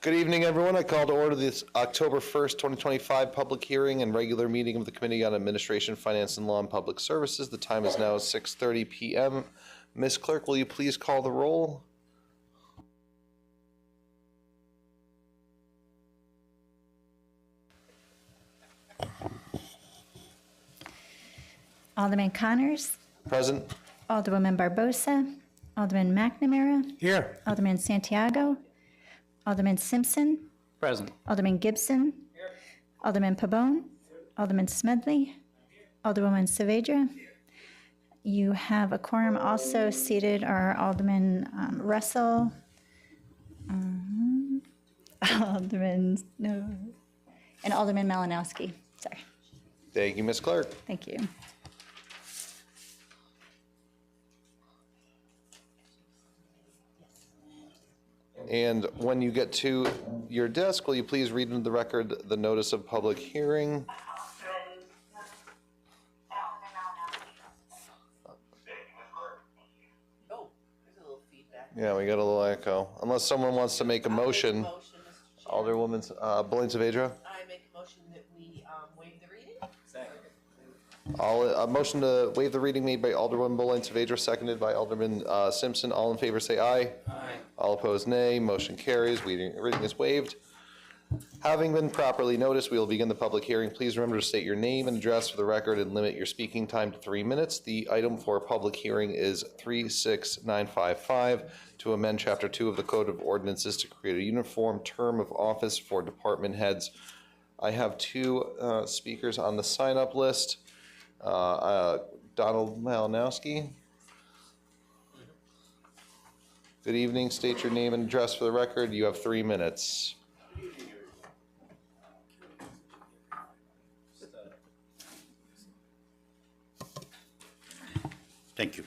Good evening, everyone. I call to order this October 1st, 2025 public hearing and regular meeting of the Committee on Administration, Finance, and Law and Public Services. The time is now 6:30 p.m. Ms. Clerk, will you please call the roll? Alderman Connors, Present. Alderwoman Barbosa, Alderman McNamara, Here. Alderman Santiago, Alderman Simpson, Present. Alderman Gibson, Alderman Pabon, Alderman Smedley, Alderwoman Saavedra. You have a quorum. Also seated are Alderman Russell, Alderman, no, and Alderman Malinowski. Sorry. Thank you, Ms. Clerk. Thank you. And when you get to your desk, will you please read into the record the notice of public hearing? Oh, there's a little feedback. Yeah, we got a little echo. Unless someone wants to make a motion. Motion, Mr. Chair. Alderwoman Blaine Saavedra? I make a motion that we waive the reading. A motion to waive the reading made by Alderwoman Blaine Saavedra, seconded by Alderman Simpson. All in favor say aye. Aye. All opposed nay. Motion carries. Reading is waived. Having been properly noticed, we will begin the public hearing. Please remember to state your name and address for the record and limit your speaking time to 3 minutes. The item for public hearing is 36955 to amend Chapter 2 of the Code of Ordinances to create a uniform term of office for department heads. I have two speakers on the sign-up list. Donald Malinowski. Good evening. State your name and address for the record. You have 3 minutes. Thank you.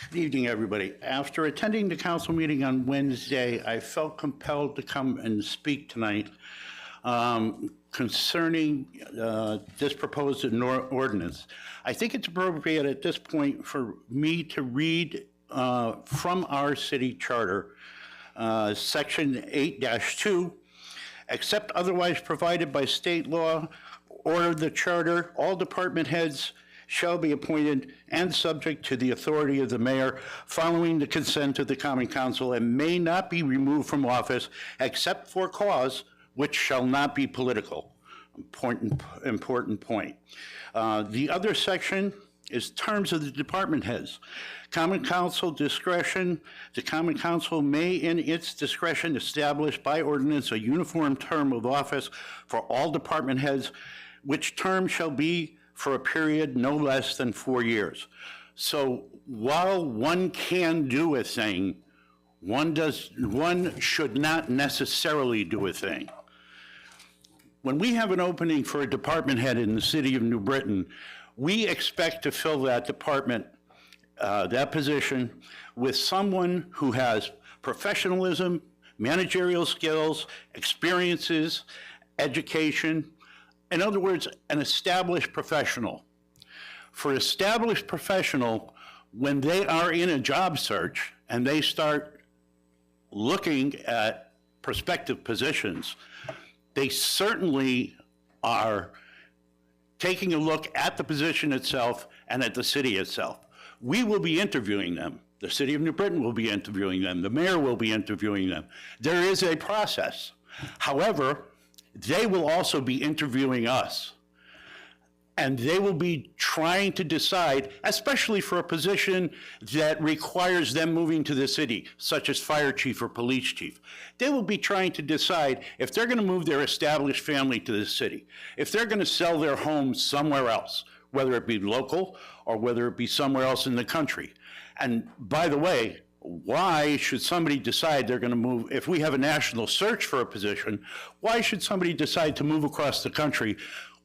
Good evening, everybody. After attending the council meeting on Wednesday, I felt compelled to come and speak tonight concerning this proposed ordinance. I think it's appropriate at this point for me to read from our city charter, section 8-2, except otherwise provided by state law or the charter, all department heads shall be appointed and subject to the authority of the mayor following the consent of the common council and may not be removed from office except for cause which shall not be political. Important point. The other section is terms of the department heads. Common council discretion. The common council may in its discretion establish by ordinance a uniform term of office for all department heads, which term shall be for a period no less than 4 years. So while one can do a thing, one should not necessarily do a thing. When we have an opening for a department head in the city of New Britain, we expect to fill that department, that position, with someone who has professionalism, managerial skills, experiences, education. In other words, an established professional. For established professional, when they are in a job search and they start looking at prospective positions, they certainly are taking a look at the position itself and at the city itself. We will be interviewing them. The city of New Britain will be interviewing them. The mayor will be interviewing them. There is a process. However, they will also be interviewing us. And they will be trying to decide, especially for a position that requires them moving to the city, such as fire chief or police chief. They will be trying to decide if they're going to move their established family to the city, if they're going to sell their home somewhere else, whether it be local or whether it be somewhere else in the country. And by the way, why should somebody decide they're going to move? If we have a national search for a position, why should somebody decide to move across the country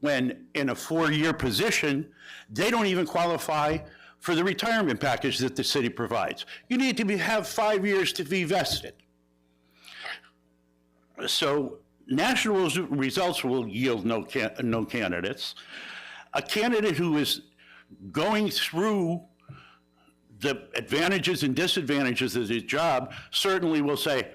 when in a 4-year position, they don't even qualify for the retirement package that the city provides? You need to have 5 years to be vested. So national results will yield no candidates. A candidate who is going through the advantages and disadvantages of his job certainly will say,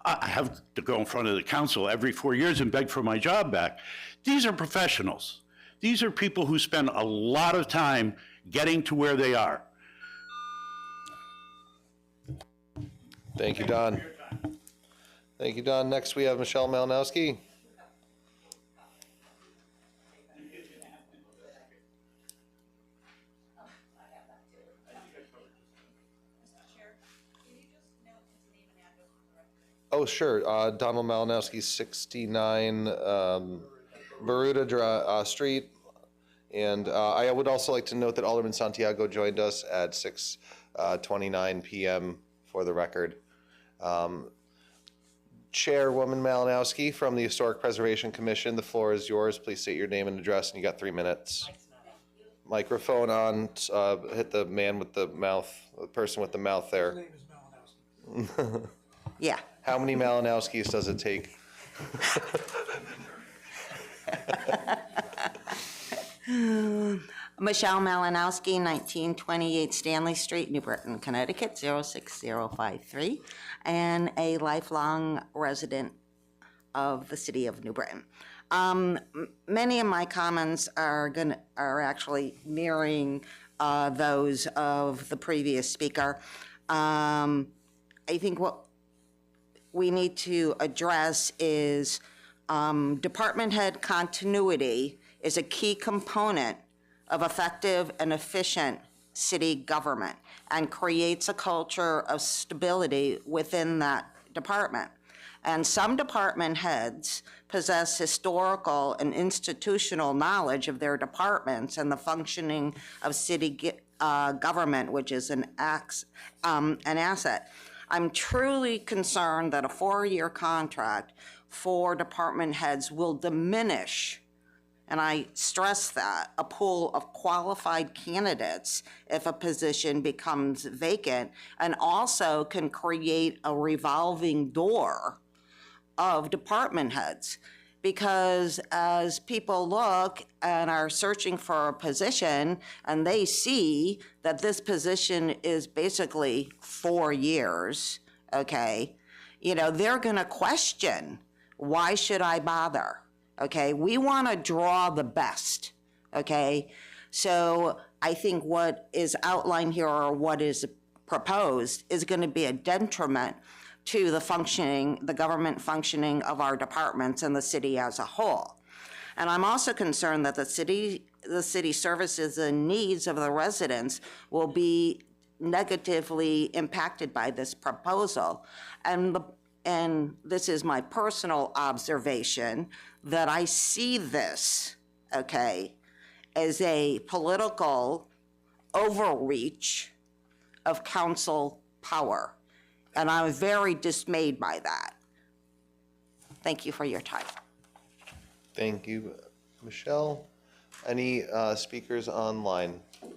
I have to go in front of the council every 4 years and beg for my job back. These are professionals. These are people who spend a lot of time getting to where they are. Thank you, Don. Thank you, Don. Next, we have Michelle Malinowski. Oh, sure. Donald Malinowski, 69 Baruta Street. And I would also like to note that Alderman Santiago joined us at 6:29 p.m. for the record. Chairwoman Malinowski from the Historic Preservation Commission, the floor is yours. Please state your name and address, and you got 3 minutes. Microphone on. Hit the man with the mouth, the person with the mouth there. His name is Malinowski. Yeah. How many Malinowskis does it take? Michelle Malinowski, 1928 Stanley Street, New Britain, Connecticut, 06053, and a lifelong resident of the city of New Britain. Many of my comments are actually mirroring those of the previous speaker. I think what we need to address is department head continuity is a key component of effective and efficient city government and creates a culture of stability within that department. And some department heads possess historical and institutional knowledge of their departments and the functioning of city government, which is an asset. I'm truly concerned that a 4-year contract for department heads will diminish, and I stress that, a pool of qualified candidates if a position becomes vacant, and also can create a revolving door of department heads. Because as people look and are searching for a position and they see that this position is basically 4 years, okay, they're gonna question, why should I bother? Okay, we wanna draw the best, okay? So I think what is outlined here or what is proposed is gonna be a detriment to the government functioning of our departments and the city as a whole. And I'm also concerned that the city services and needs of the residents will be negatively impacted by this proposal. And this is my personal observation, that I see this, okay, as a political overreach of council power. And I was very dismayed by that. Thank you for your time. Thank you, Michelle. Any speakers online? Yes.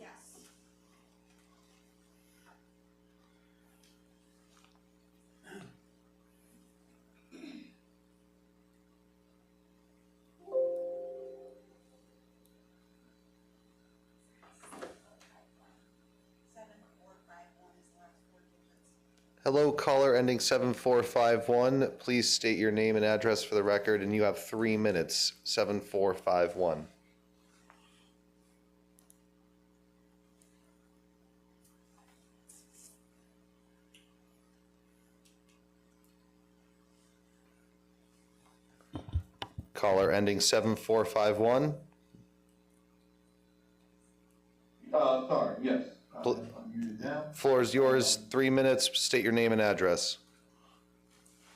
Hello, caller ending 7451. Please state your name and address for the record, and you have 3 minutes. 7451. Caller ending 7451. Sorry, yes. Pl- I'm muted now. Floor is yours. 3 minutes. State your name and address.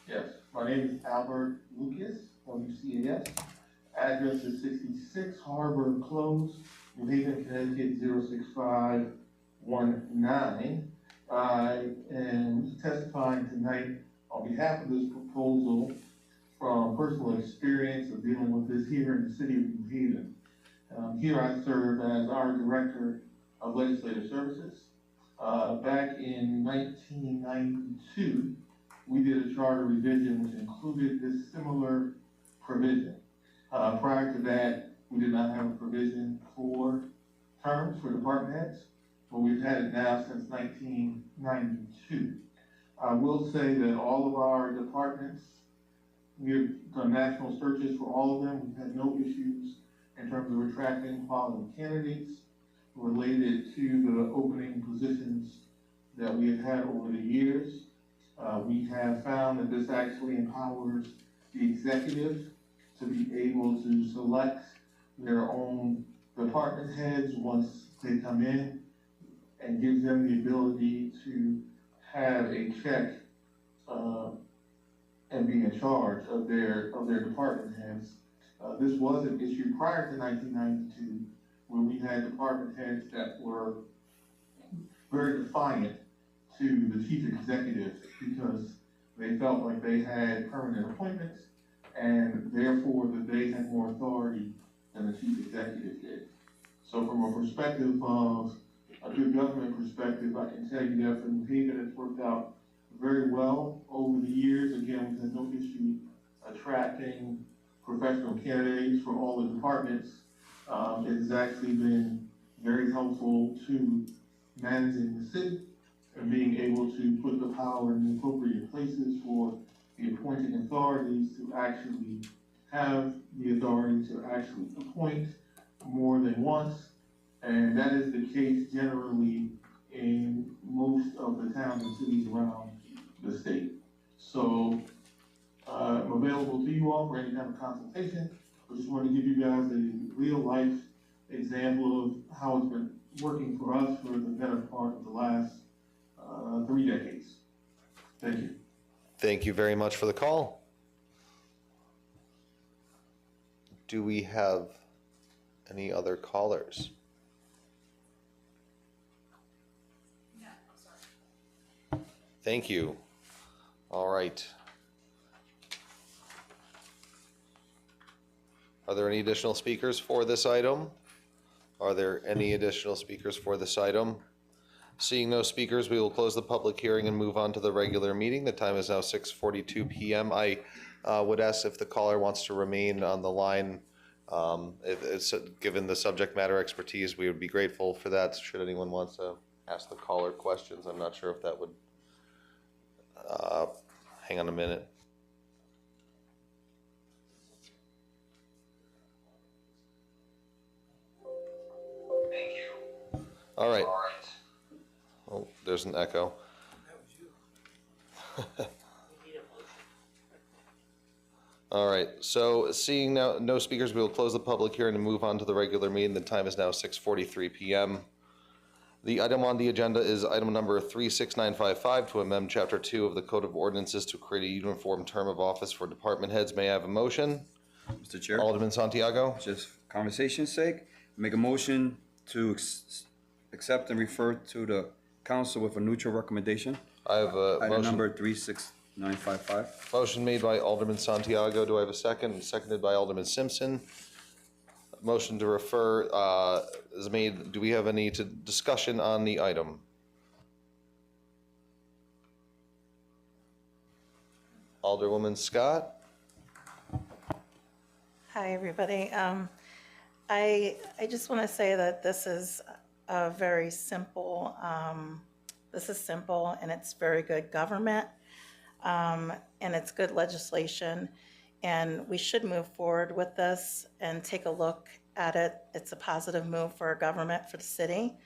Yes, my name is Albert Lucas, Lucas. Address is 66 Harbor Close, New Haven, Connecticut, 06519. I am testifying tonight on behalf of this proposal from personal experience of dealing with this here in the city of New Haven. Here I serve as our Director of Legislative Services. Back in 1992, we did a charter revision which included this similar provision. Prior to that, we did not have a provision for terms for department heads, but we've had it now since 1992. I will say that all of our departments, we've done national searches for all of them. We've had no issues in terms of attracting quality candidates related to the opening positions that we have had over the years. We have found that this actually empowers the executive to be able to select their own department heads once they come in, and gives them the ability to have a check and be in charge of their department heads. This was an issue prior to 1992, where we had department heads that were very defiant to the chief executive because they felt like they had permanent appointments and therefore that they had more authority than the chief executive did. So from a perspective of a good government perspective, I can tell you that for New Haven, it's worked out very well over the years. Again, we've had no issue attracting professional candidates for all the departments. It has actually been very helpful to managing the city and being able to put the power in the appropriate places for the appointing authorities to actually have the authority to actually appoint more than once. And that is the case generally in most of the towns and cities around the state. So I'm available to you all for any kind of consultation. I just want to give you guys a real life example of how it's been working for us for the better part of the last 3 decades. Thank you. Thank you very much for the call. Do we have any other callers? Thank you. All right. Are there any additional speakers for this item? Are there any additional speakers for this item? Seeing no speakers, we will close the public hearing and move on to the regular meeting. The time is now 6:42 p.m. I would ask if the caller wants to remain on the line. Given the subject matter expertise, we would be grateful for that. Should anyone want to ask the caller questions, I'm not sure if that would. Hang on a minute. Thank you. All right. Oh, there's an echo. We need a motion. All right, so seeing now no speakers, we will close the public hearing and move on to the regular meeting. The time is now 6:43 p.m. The item on the agenda is item number 36955 to amend Chapter 2 of the Code of Ordinances to create a uniform term of office for department heads. May I have a motion? Mr. Chair, Alderman Santiago? just for conversation's sake, make a motion to accept and refer to the council with a neutral recommendation. I have a Item motion. number 36955. Motion made by Alderman Santiago. Do I have a second? Seconded by Alderman Simpson. Motion to refer is made. Do we have any discussion on the item? Alderwoman Scott? Hi, everybody. I just want to say that this is a very simple, this is simple and it's very good government, and it's good legislation. And we should move forward with this and take a look at it. It's a positive move for our government, for the city.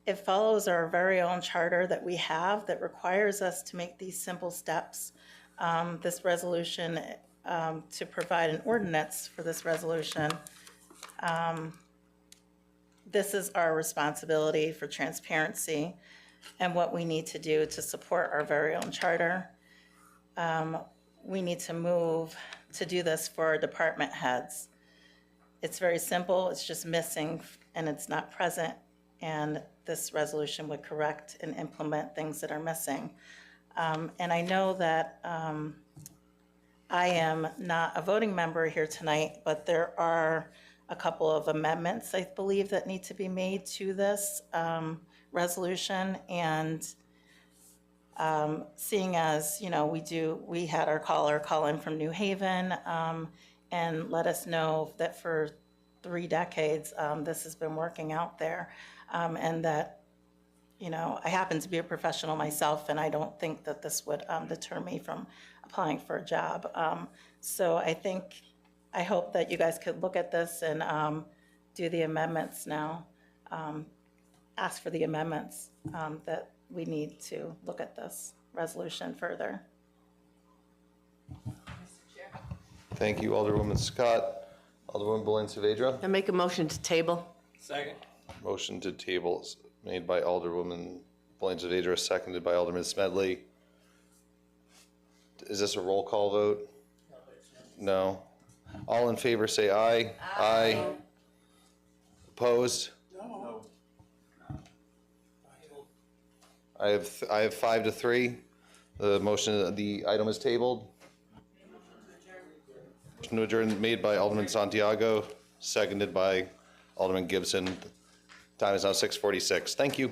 It follows our very own charter that we have that requires us to make these simple steps. This resolution, to provide an ordinance for this resolution, this is our responsibility for transparency and what we need to do to support our very own charter. We need to move to do this for our department heads. It's very simple, it's just missing and it's not present, and this resolution would correct and implement things that are missing. And I know that I am not a voting member here tonight, but there are a couple of amendments, I believe, that need to be made to this resolution. And seeing as, you know, we had our caller call in from New Haven and let us know that for 3 decades this has been working out there, and that, I happen to be a professional myself, and I don't think that this would deter me from applying for a job. So I hope that you guys could look at this and do the amendments now. Ask for the amendments that we need to look at this resolution further. Thank you, Alderwoman Scott. Alderwoman Boulain Saavedra. I make a motion to table. Second. Motion to table is made by Alderwoman Boulain Saavedra, seconded by Alderman Smedley. Is this a roll call vote? No. All in favor say aye. Aye. Opposed? No. I have 5-3. The item is tabled. Motion to adjourn made by Alderman Santiago, seconded by Alderman Gibson. Time is now 6:46. Thank you.